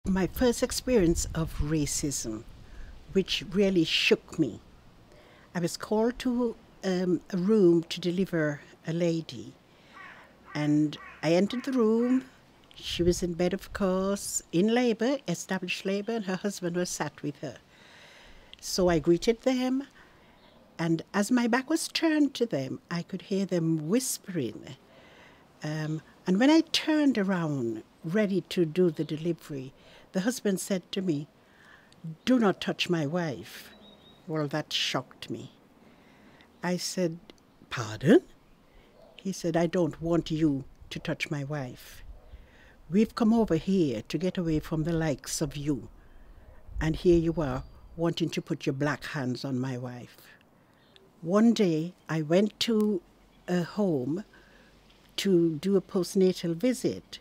My first experience of racism, which really shook me. I was called to a room to deliver a lady, and I entered the room. She was in bed, of course, in labour, established labour, and her husband was sat with her. So I greeted them, and as my back was turned to them, I could hear them whispering. And when I turned around, ready to do the delivery, the husband said to me, "Do not touch my wife." Well, that shocked me. I said, "Pardon?" He said, "I don't want you to touch my wife. We've come over here to get away from the likes of you. And here you are wanting to put your black hands on my wife." One day I went to a home to do a postnatal visit.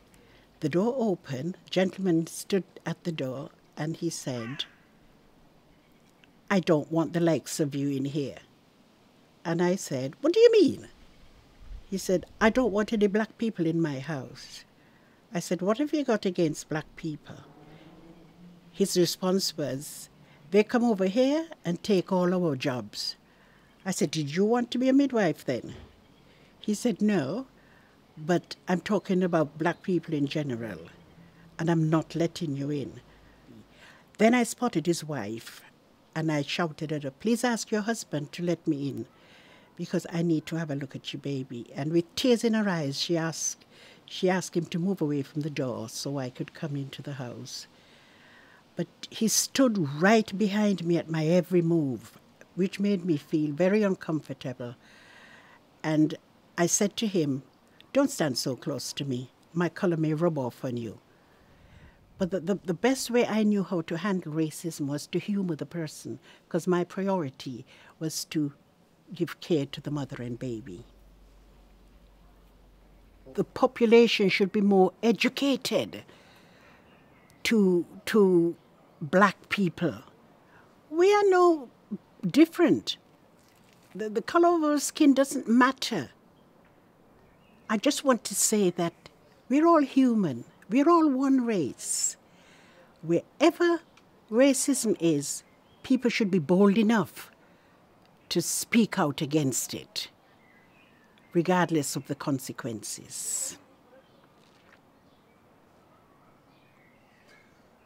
The door opened, a gentleman stood at the door, and he said, "I don't want the likes of you in here." And I said, "What do you mean?" He said, "I don't want any black people in my house." I said, "What have you got against black people?" His response was, "They come over here and take all our jobs." I said, "Did you want to be a midwife then?" He said, "No, but I'm talking about black people in general, and I'm not letting you in." Then I spotted his wife, and I shouted at her, "Please ask your husband to let me in, because I need to have a look at your baby." And with tears in her eyes, she asked him to move away from the door so I could come into the house. But he stood right behind me at my every move, which made me feel very uncomfortable. And I said to him, "Don't stand so close to me. My colour may rub off on you." But the best way I knew how to handle racism was to humour the person, because my priority was to give care to the mother and baby. The population should be more educated to black people. We are no different. The colour of our skin doesn't matter. I just want to say that we're all human. We're all one race. Wherever racism is, people should be bold enough to speak out against it, regardless of the consequences.